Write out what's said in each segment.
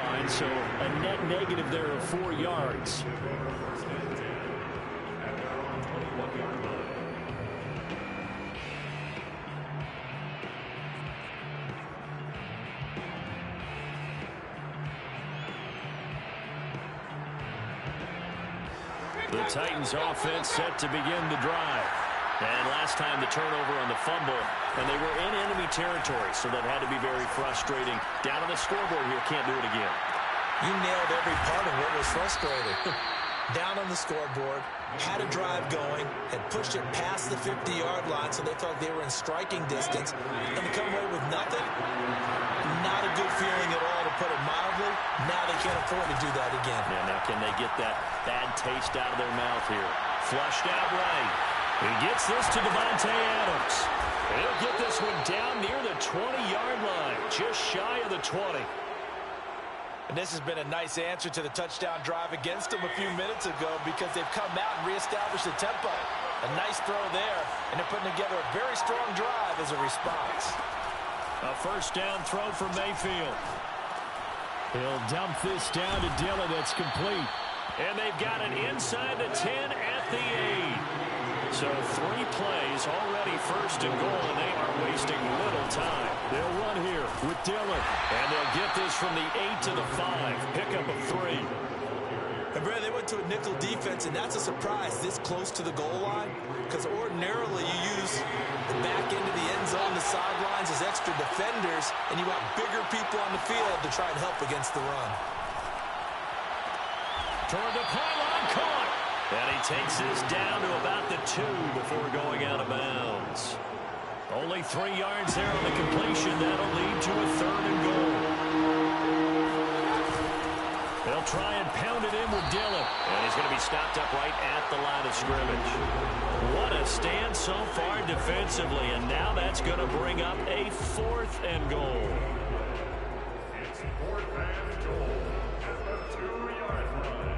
line, so a net negative there of 4 yards. The Titans offense set to begin the drive. And last time the turnover on the fumble, and they were in enemy territory, so that had to be very frustrating. Down on the scoreboard here, can't do it again. You nailed every part of what was frustrating. Down on the scoreboard, had a drive going, had pushed it past the 50-yard line, so they thought they were in striking distance, and to come away with nothing, not a good feeling at all, to put it mildly. Now they can't afford to do that again. Yeah, now can they get that bad taste out of their mouth here? Flushed out right. He gets this to Davante Adams. He'll get this one down near the 20-yard line, just shy of the 20. And this has been a nice answer to the touchdown drive against them a few minutes ago, because they've come out and reestablished the tempo. A nice throw there, and they're putting together a very strong drive as a response. A first down throw for Mayfield. He'll dump this down to Dillon. That's complete. And they've got it inside the 10 at the 8. So 3 plays already first and goal, and they are wasting little time. They'll run here with Dillon, and they'll get this from the 8 to the 5. Pickup of 3. And Brad, they went to a nickel defense, and that's a surprise this close to the goal line, because ordinarily you use the back end of the end zone, the sidelines as extra defenders, and you want bigger people on the field to try and help against the run. Toward the pylon, caught. And he takes this down to about the 2 before going out of bounds. Only 3 yards there on the completion. That'll lead to a 3rd and goal. They'll try and pound it in with Dillon. And he's going to be stopped up right at the line of scrimmage. What a stand so far defensively. And now that's going to bring up a 4th and goal. It's 4th and goal at the 2-yard line.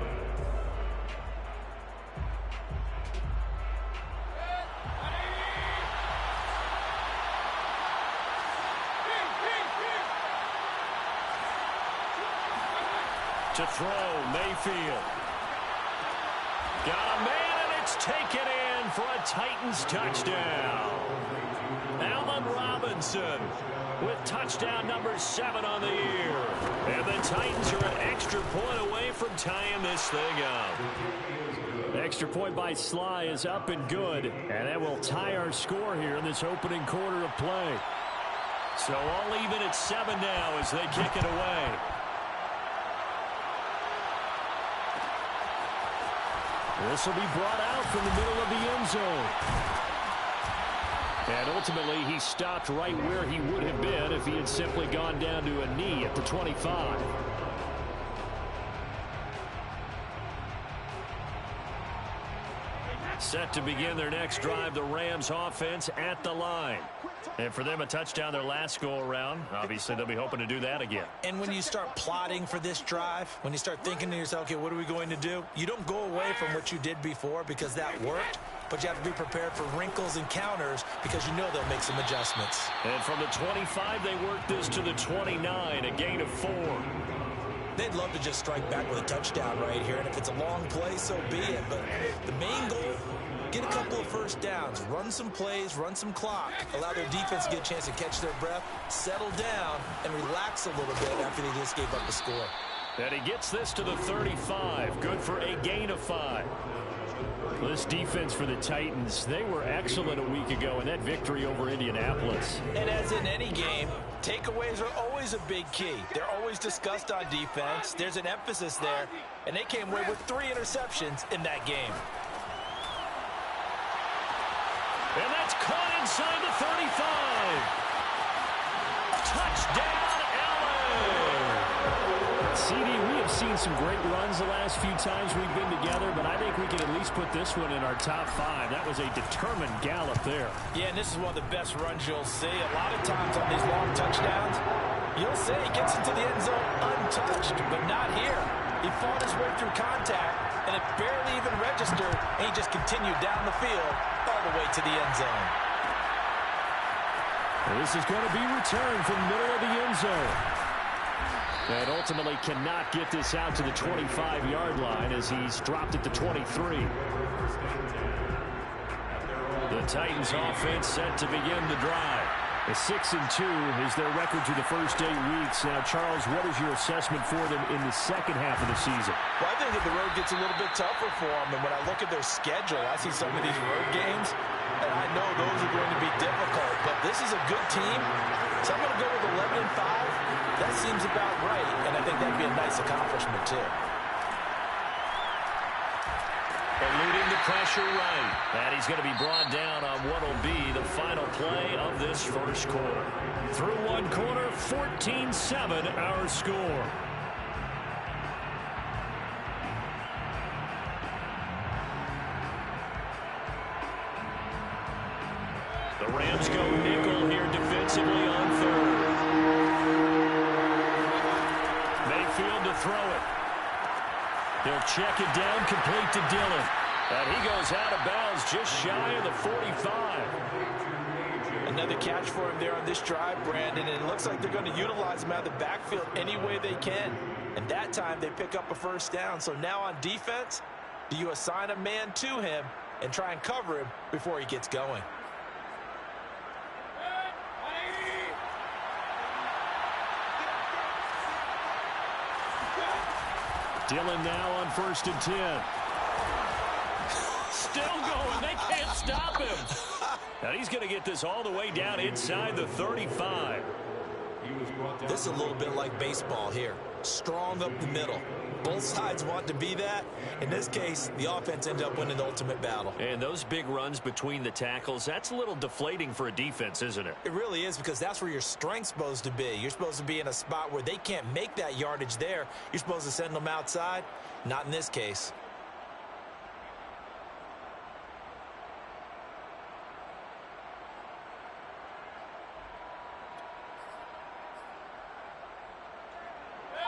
To throw, Mayfield. Got a man, and it's taken in for a Titans touchdown. Allen Robinson with touchdown number 7 on the year. And the Titans are an extra point away from tying this thing up. Extra point by Sly is up and good, and that will tie our score here in this opening quarter of play. So all even at 7 now as they kick it away. This will be brought out from the middle of the end zone. And ultimately, he stopped right where he would have been if he had simply gone down to a knee at the 25. Set to begin their next drive, the Rams offense at the line. And for them, a touchdown their last go-around. Obviously, they'll be hoping to do that again. And when you start plotting for this drive, when you start thinking to yourself, okay, what are we going to do? You don't go away from what you did before because that worked, but you have to be prepared for wrinkles and counters because you know they'll make some adjustments. And from the 25, they work this to the 29, a gain of 4. They'd love to just strike back with a touchdown right here, and if it's a long play, so be it. But the main goal, get a couple of first downs, run some plays, run some clock, allow their defense to get a chance to catch their breath, settle down, and relax a little bit after they just gave up the score. And he gets this to the 35, good for a gain of 5. This defense for the Titans, they were excellent a week ago in that victory over Indianapolis. And as in any game, takeaways are always a big key. They're always discussed on defense. There's an emphasis there, and they came away with 3 interceptions in that game. And that's caught inside the 35. Touchdown, Allen! CD, we have seen some great runs the last few times we've been together, but I think we can at least put this one in our top 5. That was a determined gallop there. Yeah, and this is one of the best runs you'll see. A lot of times on these long touchdowns, you'll say he gets into the end zone untouched, but not here. He fought his way through contact, and it barely even registered, and he just continued down the field all the way to the end zone. This is going to be returned from the middle of the end zone. And ultimately cannot get this out to the 25-yard line as he's dropped at the 23. The Titans offense set to begin the drive. A 6-2 is their record through the first 8 weeks. Now, Charles, what is your assessment for them in the second half of the season? Well, I think that the road gets a little bit tougher for them. And when I look at their schedule, I see some of these road games, and I know those are going to be difficult. But this is a good team, so I'm going to go with 11-5. That seems about right, and I think that'd be a nice accomplishment, too. Eluding the pressure right. And he's going to be brought down on what will be the final play of this first quarter. Through one quarter, 14-7 our score. The Rams go nickel here defensively on third. Mayfield to throw it. He'll check it down, complete to Dillon. And he goes out of bounds just shy of the 45. Another catch for him there on this drive, Brandon, and it looks like they're going to utilize him out of the backfield any way they can. And that time they pick up a first down. So now on defense, do you assign a man to him and try and cover him before he gets going? Dillon now on 1st and 10. Still going. They can't stop him. And he's going to get this all the way down inside the 35. This is a little bit like baseball here. Strong up the middle. Both sides want to be that. In this case, the offense ended up winning the ultimate battle. And those big runs between the tackles, that's a little deflating for a defense, isn't it? It really is, because that's where your strength's supposed to be. You're supposed to be in a spot where they can't make that yardage there. You're supposed to send them outside. Not in this case.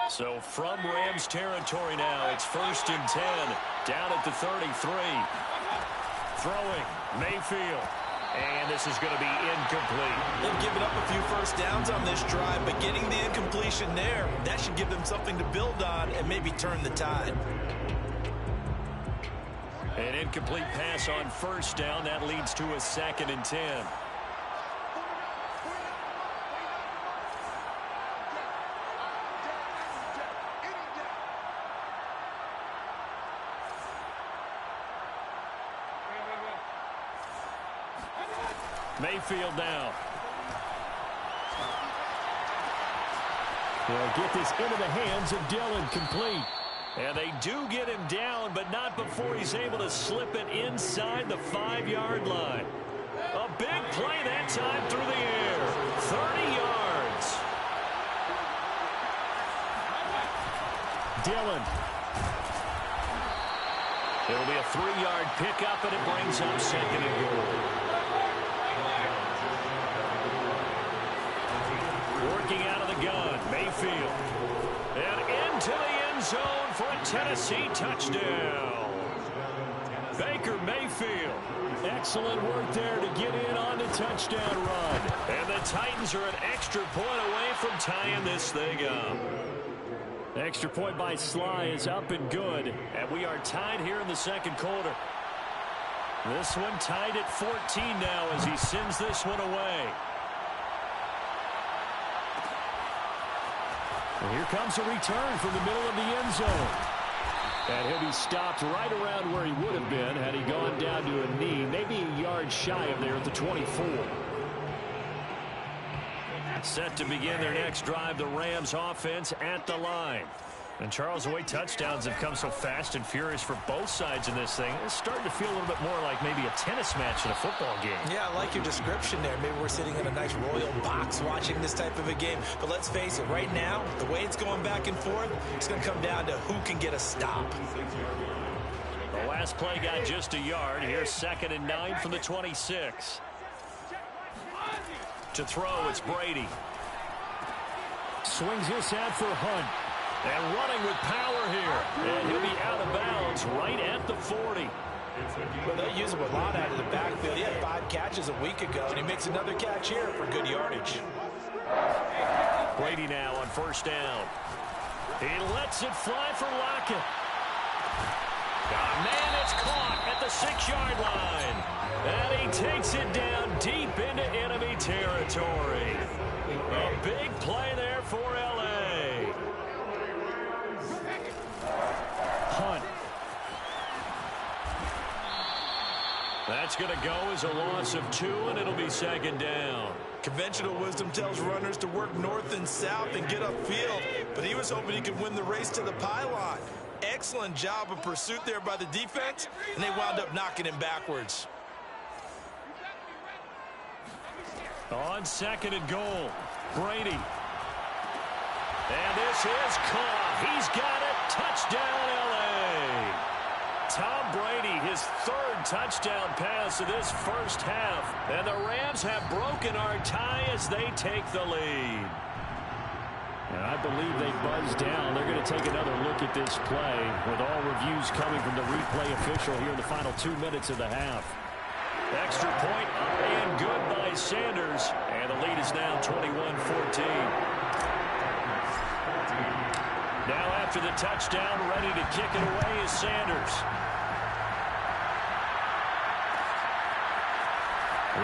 So from Rams territory now, it's 1st and 10, down at the 33. Throwing, Mayfield. And this is going to be incomplete. They've given up a few first downs on this drive, but getting the incompletion there, that should give them something to build on and maybe turn the tide. An incomplete pass on 1st down. That leads to a 2nd and 10. Mayfield now. They'll get this into the hands of Dillon, complete. And they do get him down, but not before he's able to slip it inside the 5-yard line. A big play that time through the air. 30 yards. Dillon. It'll be a 3-yard pickup, and it brings up 2nd and goal. Working out of the gun, Mayfield. And into the end zone for a Tennessee touchdown. Baker Mayfield. Excellent work there to get in on the touchdown run. And the Titans are an extra point away from tying this thing up. The extra point by Sly is up and good. And we are tied here in the second quarter. This one tied at 14 now as he sends this one away. And here comes a return from the middle of the end zone. And he'll be stopped right around where he would have been had he gone down to a knee, maybe a yard shy of there at the 24. Set to begin their next drive, the Rams offense at the line. And Charles, the way touchdowns have come so fast and furious for both sides in this thing, it's starting to feel a little bit more like maybe a tennis match in a football game. Yeah, I like your description there. Maybe we're sitting in a nice royal box watching this type of a game. But let's face it, right now, the way it's going back and forth, it's going to come down to who can get a stop. The last play got just a yard. Here's 2nd and 9 from the 26. To throw, it's Brady. Swings this out for Hunt. And running with power here. And he'll be out of bounds right at the 40. Well, they use him a lot out of the backfield. He had 5 catches a week ago, and he makes another catch here for good yardage. Brady now on 1st down. He lets it fly for Lockett. Man, it's caught at the 6-yard line. And he takes it down deep into enemy territory. A big play there for L.A. Hunt. That's going to go as a loss of 2, and it'll be 2nd down. Conventional wisdom tells runners to work north and south and get upfield, but he was hoping he could win the race to the pylon. Excellent job of pursuit there by the defense, and they wound up knocking him backwards. On 2nd and goal, Brady. And this is caught. He's got it. Touchdown, L.A. Tom Brady, his 3rd touchdown pass of this first half. And the Rams have broken our tie as they take the lead. And I believe they buzzed down. They're going to take another look at this play with all reviews coming from the replay official here in the final 2 minutes of the half. Extra point up and good by Sanders. And the lead is now 21-14. Now after the touchdown, ready to kick it away is Sanders.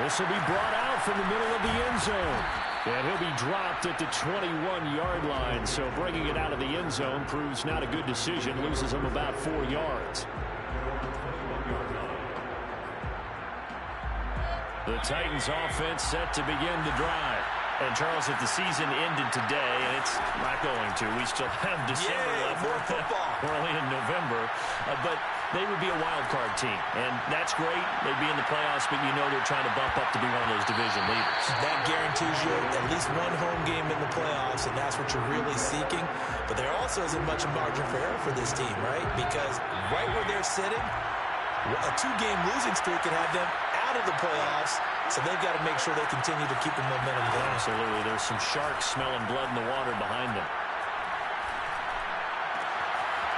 This will be brought out from the middle of the end zone. And he'll be dropped at the 21-yard line. So bringing it out of the end zone proves not a good decision. Loses him about 4 yards. The Titans offense set to begin the drive. And, Charles, if the season ended today, and it's not going to, we still have December left. More football. We're only in November. But they would be a wild card team. And that's great. They'd be in the playoffs, but you know they're trying to bump up to be one of those division leaders. That guarantees you at least one home game in the playoffs, and that's what you're really seeking. But there also isn't much margin for error for this team, right? Because right where they're sitting, a 2-game losing streak could have them out of the playoffs. So they've got to make sure they continue to keep the momentum going. Absolutely. There's some sharks smelling blood in the water behind them.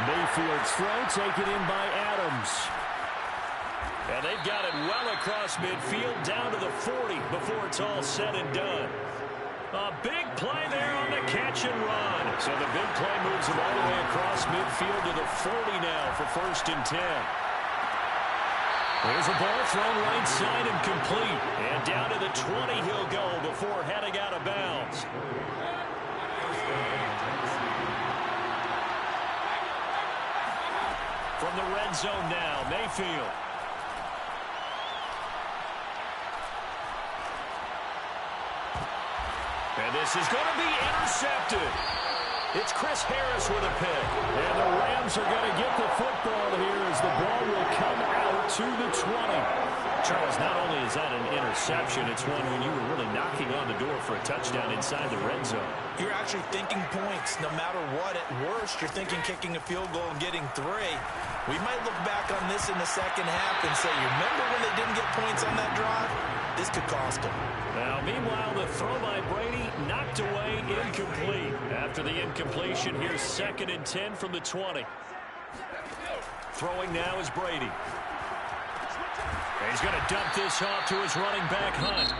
Mayfield's throw taken in by Adams. And they've got it well across midfield down to the 40 before it's all said and done. A big play there on the catch and run. So the big play moves him all the way across midfield to the 40 now for 1st and 10. There's a ball thrown right side and complete. And down to the 20 he'll go before heading out of bounds. From the red zone now, Mayfield. And this is going to be intercepted. It's Chris Harris with a pick. And the Rams are going to get the football here as the ball will come out to the 20. Charles, not only is that an interception, it's one when you were really knocking on the door for a touchdown inside the red zone. You're actually thinking points no matter what. At worst, you're thinking kicking a field goal and getting 3. We might look back on this in the second half and say, you remember when they didn't get points on that drive? This could cost them. Now, meanwhile, the throw by Brady knocked away, incomplete. After the incompletion, here's 2nd and 10 from the 20. Throwing now is Brady. And he's going to dump this off to his running back, Hunt.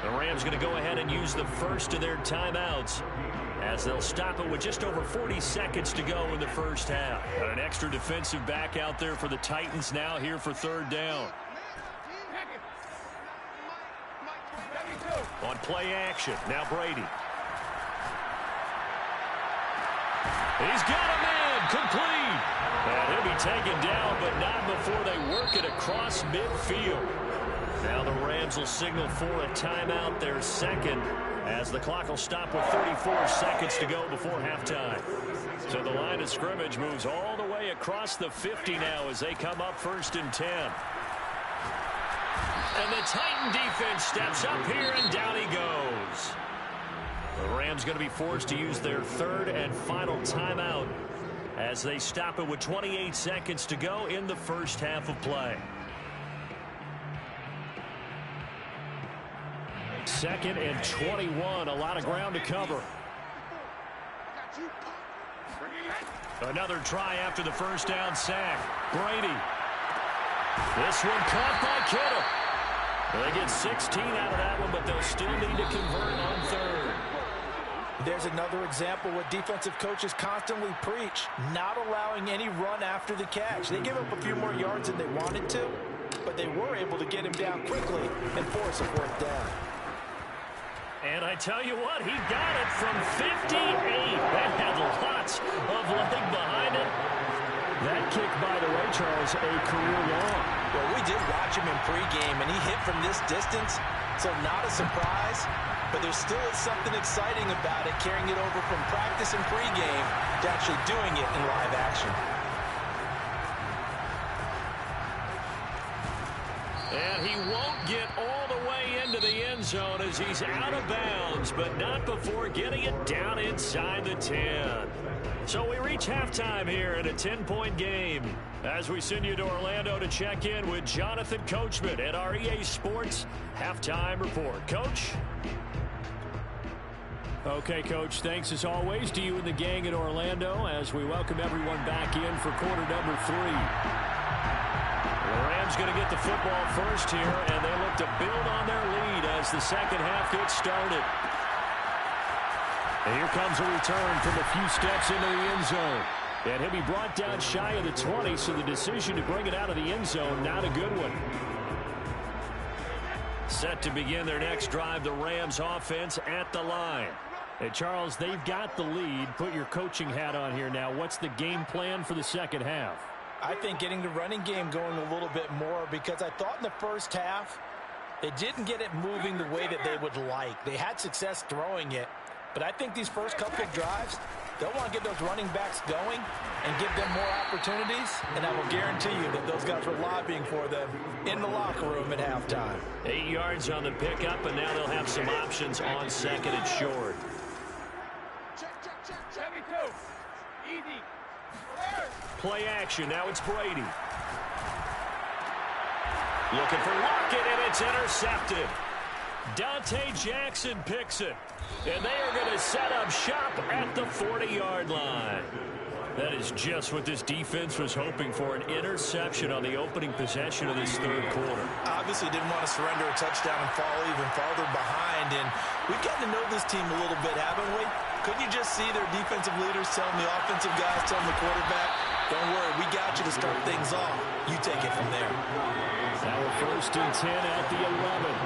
The Rams going to go ahead and use the first of their timeouts as they'll stop it with just over 40 seconds to go in the first half. An extra defensive back out there for the Titans now here for 3rd down. On play action, now Brady. He's got a man, complete. And he'll be taken down, but not before they work it across midfield. Now the Rams will signal for a timeout, their 2nd, as the clock will stop with 34 seconds to go before halftime. So the line of scrimmage moves all the way across the 50 now as they come up 1st and 10. And the Titan defense steps up here, and down he goes. The Rams going to be forced to use their 3rd and final timeout as they stop it with 28 seconds to go in the first half of play. 2nd and 21, a lot of ground to cover. Another try after the first down sack. Brady. This one caught by Kittle. They get 16 out of that one, but they'll still need to convert on 3rd. There's another example what defensive coaches constantly preach, not allowing any run after the catch. They give up a few more yards than they wanted to, but they were able to get him down quickly and force a fourth down. And I tell you what, he got it from 58. That had lots of leg behind it. That kick, by the way, Charles, a career long. Well, we did watch him in pregame, and he hit from this distance, so not a surprise. But there still is something exciting about it, carrying it over from practice and pregame to actually doing it in live action. And he won't get all the way into the end zone as he's out of bounds, but not before getting it down inside the 10. So we reach halftime here in a 10-point game as we send you to Orlando to check in with Jonathan Coachman at our EA Sports Halftime Report. Coach? Okay, Coach, thanks as always to you and the gang in Orlando as we welcome everyone back in for quarter number 3. The Rams going to get the football first here, and they look to build on their lead as the second half gets started. And here comes a return from a few steps into the end zone. And he'll be brought down shy of the 20, so the decision to bring it out of the end zone, not a good one. Set to begin their next drive, the Rams offense at the line. Hey, Charles, they've got the lead. Put your coaching hat on here now. What's the game plan for the second half? I think getting the running game going a little bit more, because I thought in the first half they didn't get it moving the way that they would like. They had success throwing it, but I think these first couple of drives, they'll want to get those running backs going and give them more opportunities, and I will guarantee you that those guys were lobbying for them in the locker room at halftime. 8 yards on the pickup, and now they'll have some options on second and short. Play action. Now it's Brady. Looking for Lockett, and it's intercepted. Dante Jackson picks it. And they are going to set up shop at the 40-yard line. That is just what this defense was hoping for, an interception on the opening possession of this third quarter. Obviously didn't want to surrender a touchdown and fall even farther behind. And we've gotten to know this team a little bit, haven't we? Couldn't you just see their defensive leaders telling the offensive guys, telling the quarterback, don't worry, we got you to start things off. You take it from there. Now first and 10 at the 11.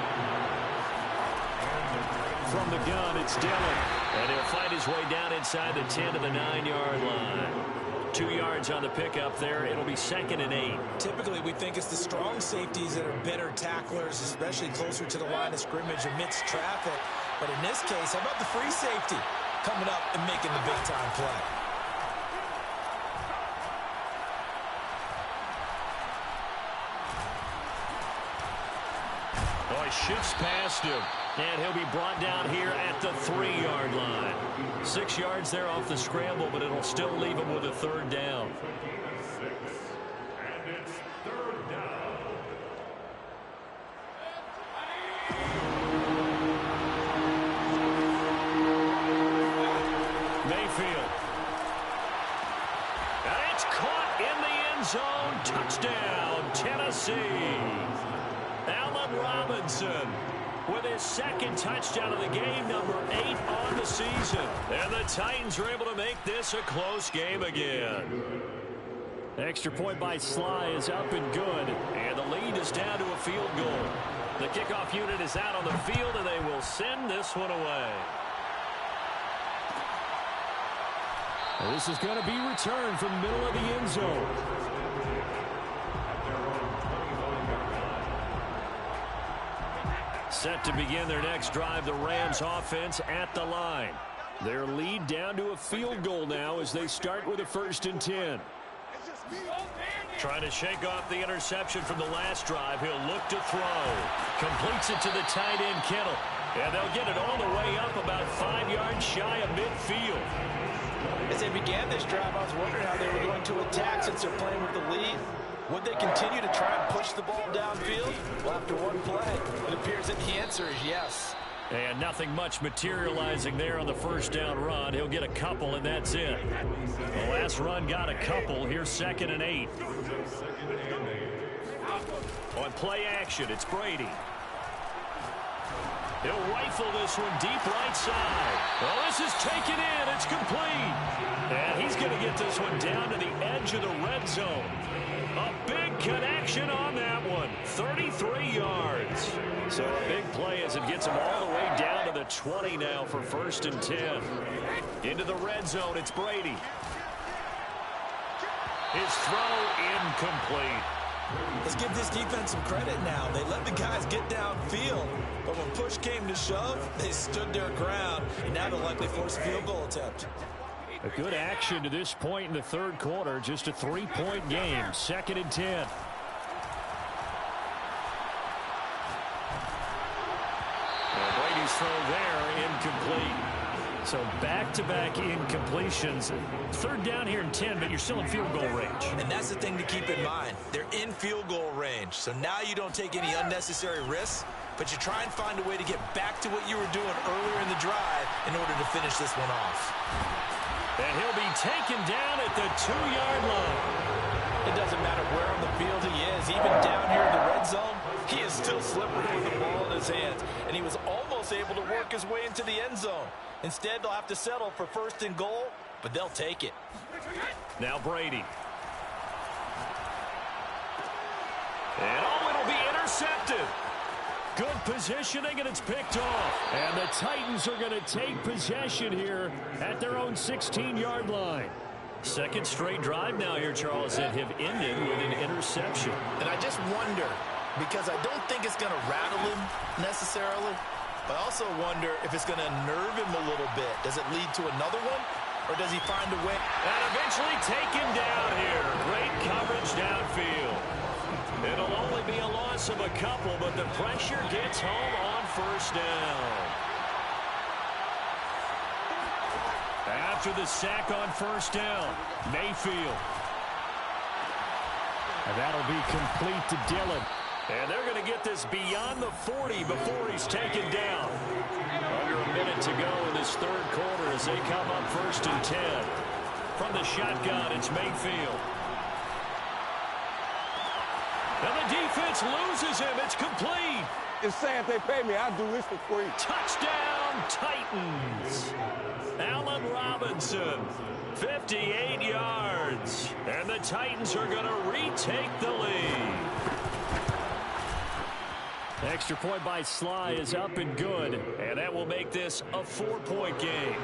From the gun, it's Dillon. And he'll fight his way down inside the 10 to the 9-yard line. 2 yards on the pickup there. It'll be second and 8. Typically, we think it's the strong safeties that are better tacklers, especially closer to the line of scrimmage amidst traffic. But in this case, how about the free safety coming up and making the big-time play? Oh, he shoots past him. And he'll be brought down here at the 3-yard line. 6 yards there off the scramble, but it'll still leave him with a third down. And it's third down. Mayfield. And it's caught in the end zone. Touchdown, Tennessee. Allen Robinson with his second touchdown of the game, number 8 on the season. And the Titans are able to make this a close game again. Extra point by Sly is up and good. And the lead is down to a field goal. The kickoff unit is out on the field, and they will send this one away. This is going to be returned from the middle of the end zone. Set to begin their next drive, the Rams offense at the line. Their lead down to a field goal now as they start with a 1st and 10. Trying to shake off the interception from the last drive. He'll look to throw. Completes it to the tight end, Kittle. And they'll get it all the way up about 5 yards shy of midfield. As they began this drive, I was wondering how they were going to attack since they're playing with the lead. Would they continue to try and push the ball downfield? Well, after one play, it appears that the answer is yes. And nothing much materializing there on the first down run. He'll get a couple, and that's it. The last run got a couple. Here's 2nd and 8. On play action, it's Brady. He'll rifle this one deep right side. Well, this is taken in. It's complete. And he's going to get this one down to the edge of the red zone. A big connection on that one. 33 yards. So a big play as it gets him all the way down to the 20 now for 1st and 10. Into the red zone, it's Brady. His throw incomplete. Let's give this defense some credit now. They let the guys get downfield, but when push came to shove, they stood their ground, and now they'll likely force a field goal attempt. A good action to this point in the 3rd quarter. Just a 3-point game. 2nd and 10. Brady's throw there, incomplete. So back-to-back incompletions. 3rd down here in 10, but you're still in field goal range. And that's the thing to keep in mind. They're in field goal range. So now you don't take any unnecessary risks, but you try and find a way to get back to what you were doing earlier in the drive in order to finish this one off. And he'll be taken down at the 2-yard line. It doesn't matter where on the field he is. Even down here in the red zone, he is still slippery with the ball in his hands. And he was almost able to work his way into the end zone. Instead, they'll have to settle for 1st and goal, but they'll take it. Now Brady. And oh, it'll be intercepted. Good positioning, and it's picked off. And the Titans are going to take possession here at their own 16-yard line. 2nd straight drive now here, Charles, that have ended with an interception. And I just wonder, because I don't think it's going to rattle him necessarily, but I also wonder if it's going to nerve him a little bit. Does it lead to another one, or does he find a way? And eventually taken down here. Great coverage downfield. It'll only be a loss of a couple, but the pressure gets home on 1st down. After the sack on 1st down, Mayfield. And that'll be complete to Dillon. And they're going to get this beyond the 40 before he's taken down. Under a minute to go in this 3rd quarter as they come up 1st and 10. From the shotgun, it's Mayfield. And the defense loses him. It's complete. It's saying if they pay me, I'll do this for free. Touchdown, Titans. Allen Robinson, 58 yards. And the Titans are going to retake the lead. Extra point by Sly is up and good. And that will make this a 4-point game.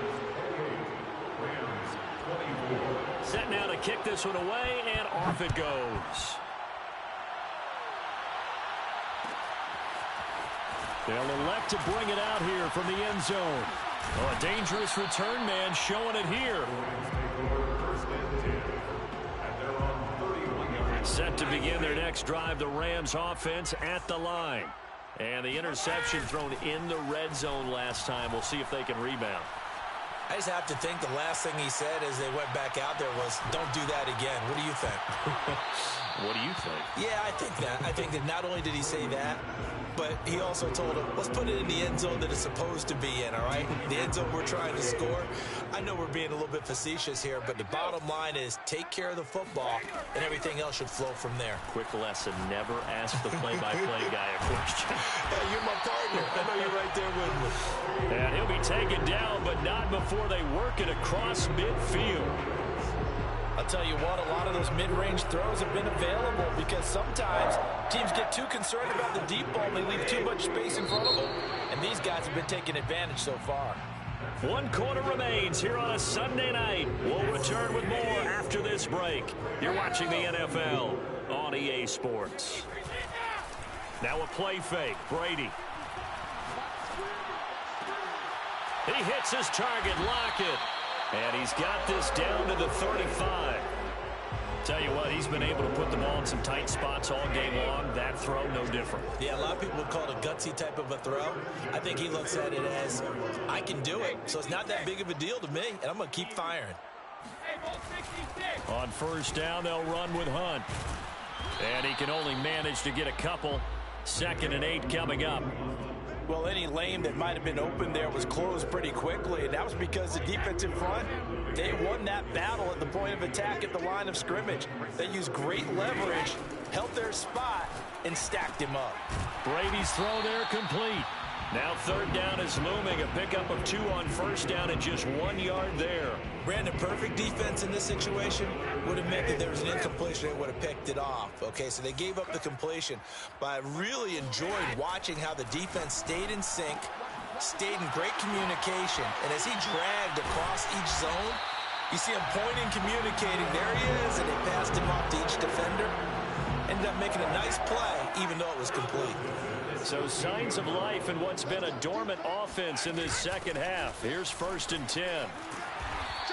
Set now to kick this one away, and off it goes. They'll elect to bring it out here from the end zone. Oh, a dangerous return man showing it here. Set to begin their next drive, the Rams offense at the line. And the interception thrown in the red zone last time. We'll see if they can rebound. I just have to think the last thing he said as they went back out there was, don't do that again. What do you think? What do you think? Yeah, I think that. I think that not only did he say that, but he also told him, let's put it in the end zone that it's supposed to be in, all right? The end zone we're trying to score. I know we're being a little bit facetious here, but the bottom line is take care of the football, and everything else should flow from there. Quick lesson, never ask the play-by-play guy a question. Hey, you're my partner. I know you're right there with me. And he'll be taken down, but not before they work it across midfield. I'll tell you what, a lot of those mid-range throws have been available because sometimes teams get too concerned about the deep ball and they leave too much space in front of them, and these guys have been taking advantage so far. 1 quarter remains here on a Sunday night. We'll return with more after this break. You're watching the NFL on EA Sports. Now a play fake. Brady. He hits his target, Lockett. And he's got this down to the 35. Tell you what, he's been able to put the ball in some tight spots all game long. That throw, no different. Yeah, a lot of people would call it a gutsy type of a throw. I think he looks at it as, I can do it, so it's not that big of a deal to me, and I'm going to keep firing. On 1st down, they'll run with Hunt. And he can only manage to get a couple. 2nd and 8 coming up. Well, any lane that might have been open there was closed pretty quickly, and that was because the defensive front, they won that battle at the point of attack at the line of scrimmage. They used great leverage, held their spot, and stacked him up. Brady's throw there complete. Now third down is looming. A pickup of 2 on first down and just 1 yard there. Brandon, perfect defense in this situation would have meant that there was an incompletion. They would have picked it off. Okay, so they gave up the completion. But I really enjoyed watching how the defense stayed in sync, stayed in great communication. And as he dragged across each zone, you see him pointing, communicating. There he is, and they passed him off to each defender. Ended up making a nice play, even though it was complete. So signs of life in what's been a dormant offense in this second half. Here's 1st and 10.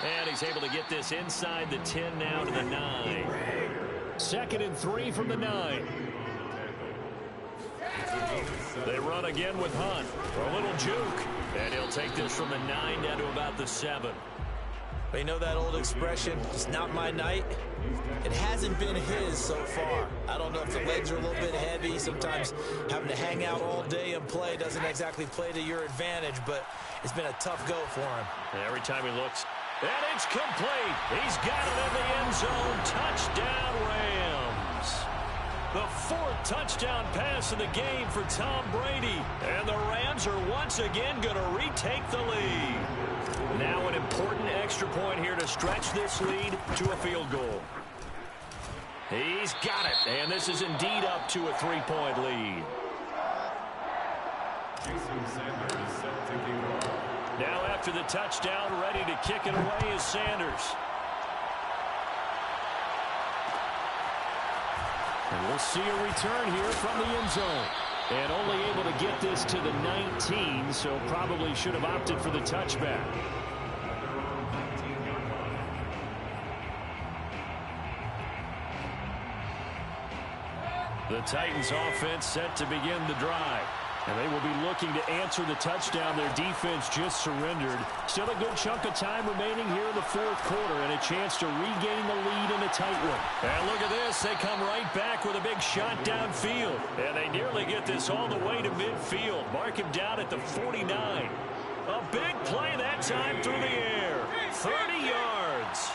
And he's able to get this inside the 10 now to the 9. 2nd and 3 from the 9. They run again with Hunt for a little juke. And he'll take this from the 9 down to about the 7. But you know that old expression, it's not my night? It hasn't been his so far. I don't know if the legs are a little bit heavy. Sometimes having to hang out all day and play doesn't exactly play to your advantage, but it's been a tough go for him. Every time he looks, and it's complete. He's got it in the end zone. Touchdown, Rams. The 4th touchdown pass of the game for Tom Brady. And the Rams are once again going to retake the lead. Now an important extra point here to stretch this lead to a field goal. He's got it, and this is indeed up to a 3-point lead. Jason Sanders is set to kick off. Now after the touchdown, ready to kick it away is Sanders. And we'll see a return here from the end zone. And only able to get this to the 19, so probably should have opted for the touchback. The Titans offense set to begin the drive. And they will be looking to answer the touchdown their defense just surrendered. Still a good chunk of time remaining here in the 4th quarter and a chance to regain the lead in a tight one. And look at this. They come right back with a big shot downfield. And they nearly get this all the way to midfield. Mark him down at the 49. A big play that time through the air. 30 yards.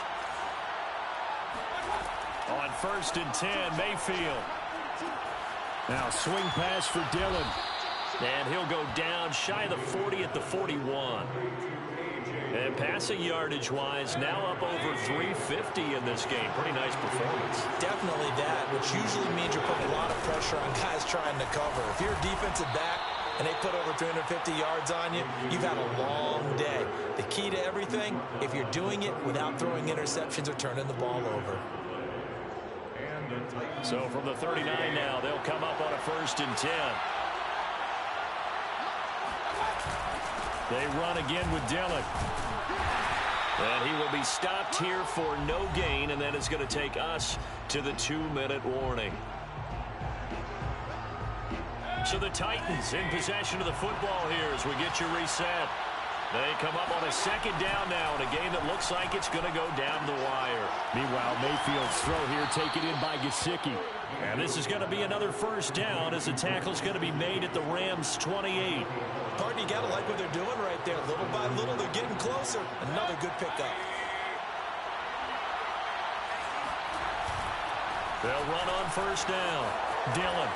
On 1st and 10, Mayfield. Now swing pass for Dillon. And he'll go down shy of the 40 at the 41. And passing yardage-wise, now up over 350 in this game. Pretty nice performance. Definitely that, which usually means you're putting a lot of pressure on guys trying to cover. If you're a defensive back and they put over 350 yards on you, you've had a long day. The key to everything, if you're doing it without throwing interceptions or turning the ball over. So from the 39 now, they'll come up on a 1st and 10. They run again with Dillon. And he will be stopped here for no gain, and then it's going to take us to the 2-minute warning. So the Titans in possession of the football here as we get you reset. They come up on a 2nd down now in a game that looks like it's going to go down the wire. Meanwhile, Mayfield's throw here taken in by Gesicki. And this is going to be another 1st down as the tackle's going to be made at the Rams' 28. Pardon, you got to like what they're doing right there. Little by little, they're getting closer. Another good pickup. They'll run on 1st down. Dillon.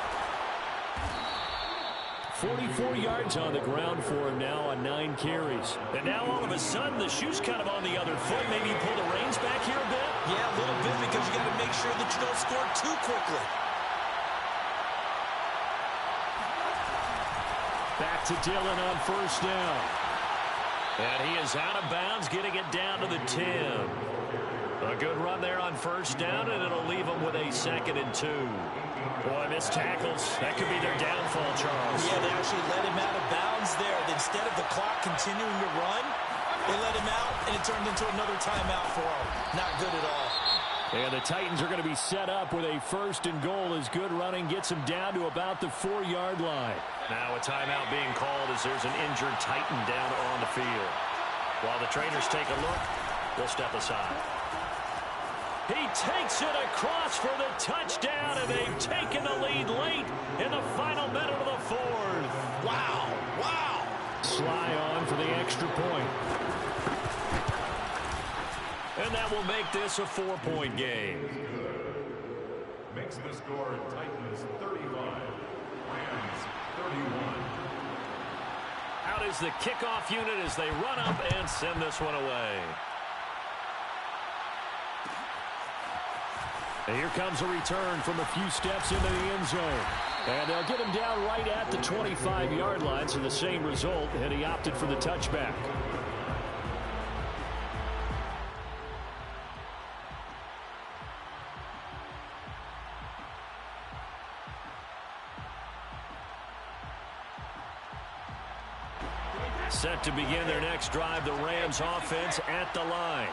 44 yards on the ground for him now on 9 carries. And now all of a sudden the shoe's kind of on the other foot. Maybe you pull the reins back here a bit? Yeah, a little bit because you got to make sure that you don't score too quickly. Back to Dillon on 1st down. And he is out of bounds, getting it down to the 10. A good run there on 1st down, and it'll leave him with a 2nd and 2. Boy, missed tackles. That could be their downfall, Charles. Yeah, they actually let him out of bounds there. Instead of the clock continuing to run, they let him out, and it turned into another timeout for him. Not good at all. And the Titans are going to be set up with a 1st and goal as good running gets them down to about the 4-yard line. Now a timeout being called as there's an injured Titan down on the field. While the trainers take a look, we'll step aside. He takes it across for the touchdown, and they've taken the lead late in the final minute of the 4th. Wow, wow. Sly on for the extra point. And that will make this a 4-point game. Makes the score Titans 35, Rams 31. out is the kickoff unit as they run up and send this one away. And here comes a return from a few steps into the end zone. And they'll get him down right at the 25-yard line, so the same result, and he opted for the touchback. Set to begin their next drive, the Rams offense at the line.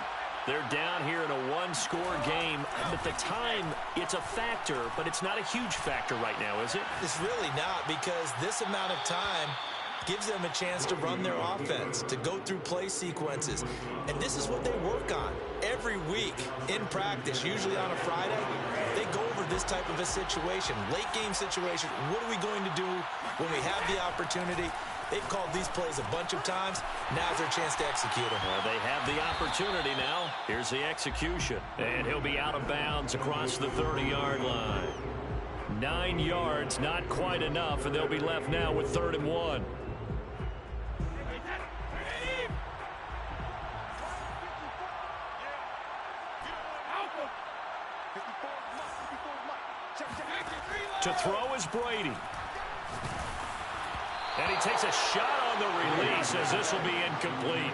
They're down here in a one-score game. At the time, it's a factor, but it's not a huge factor right now, is it? It's really not, because this amount of time gives them a chance to run their offense, to go through play sequences. And this is what they work on every week in practice, usually on a Friday. They go over this type of a situation, late-game situation. What are we going to do when we have the opportunity? They've called these plays a bunch of times. Now's their chance to execute them. Well, they have the opportunity now. Here's the execution. And he'll be out of bounds across the 30-yard line. 9 yards, not quite enough, and they'll be left now with 3rd and 1. To throw is Brady. And he takes a shot on the release as this will be incomplete.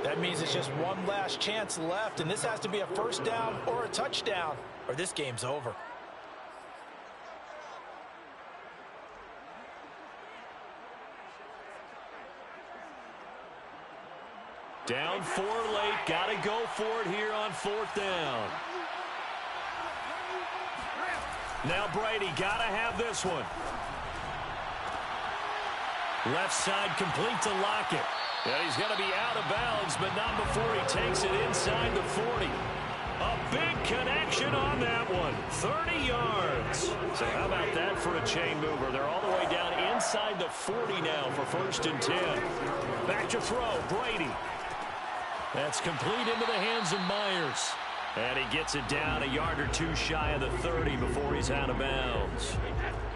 That means it's just one last chance left, and this has to be a first down or a touchdown, or this game's over. Down 4 late. Got to go for it here on 4th down. Now Brady got to have this one. Left side complete to Lockett. And he's going to be out of bounds, but not before he takes it inside the 40. A big connection on that one. 30 yards. So how about that for a chain mover? They're all the way down inside the 40 now for 1st and 10. Back to throw, Brady. That's complete into the hands of Myers. And he gets it down a yard or two shy of the 30 before he's out of bounds.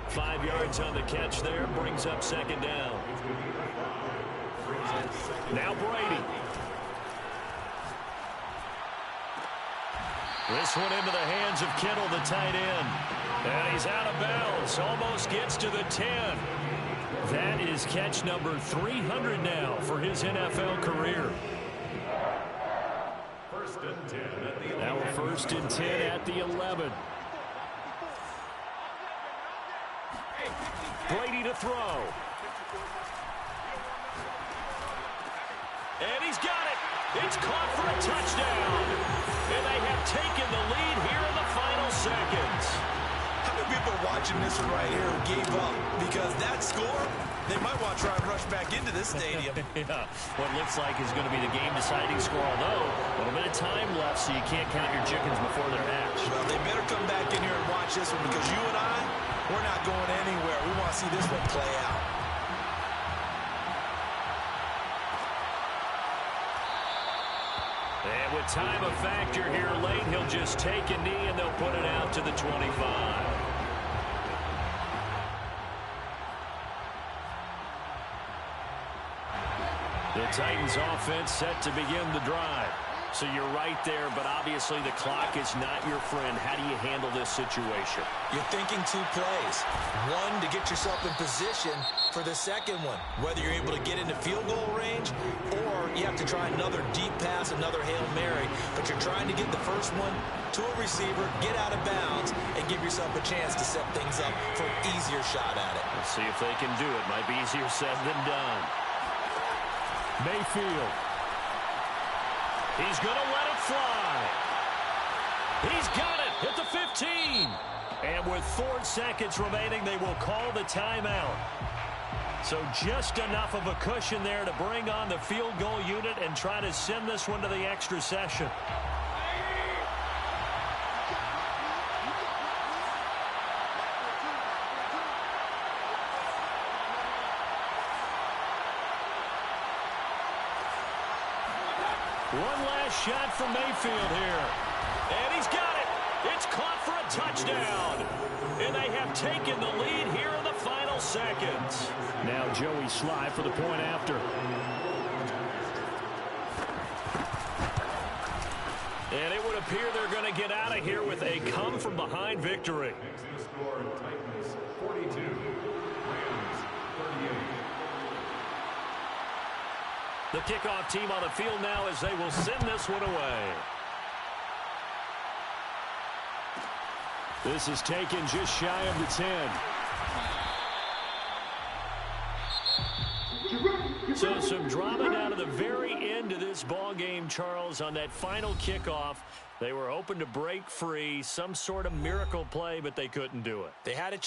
5 yards on the catch there, brings up 2nd down. Now Brady. This one into the hands of Kittle, the tight end. And he's out of bounds, almost gets to the 10. That is catch number 300 now for his NFL career. Now 1st and 10 at the 11. Brady to throw. And he's got it. It's caught for a touchdown. And they have taken the lead here in the final seconds. How many people are watching this one right here who gave up? Because that score, they might want to try and rush back into this stadium. Yeah, what looks like is going to be the game-deciding score, although a little bit of time left, so you can't count your chickens before they're hatched. Well, they better come back in here and watch this one, because you and I, we're not going anywhere. We want to see this one play out. And with time a factor here late, he'll just take a knee and they'll put it out to the 25. The Titans offense set to begin the drive. So you're right there, but obviously the clock is not your friend. How do you handle this situation? You're thinking 2 plays. One, to get yourself in position for the second one, whether you're able to get into field goal range or you have to try another deep pass, another Hail Mary, but you're trying to get the first one to a receiver, get out of bounds, and give yourself a chance to set things up for an easier shot at it. Let's see if they can do it. Might be easier said than done. Mayfield. He's going to let it fly. He's got it at the 15. And with 4 seconds remaining, they will call the timeout. So just enough of a cushion there to bring on the field goal unit and try to send this one to the extra session. One last shot from Mayfield here. And he's got it. It's caught for a touchdown. And they have taken the lead here in the final final seconds. Now Joey Sly for the point after. And it would appear they're going to get out of here with a come-from-behind victory. The score, Titans 42, Rams 38. The kickoff team on the field now as they will send this one away. This is taken just shy of the 10. So some drama down to the very end of this ball game, Charles, on that final kickoff. They were hoping to break free, some sort of miracle play, but they couldn't do it. They had a chance.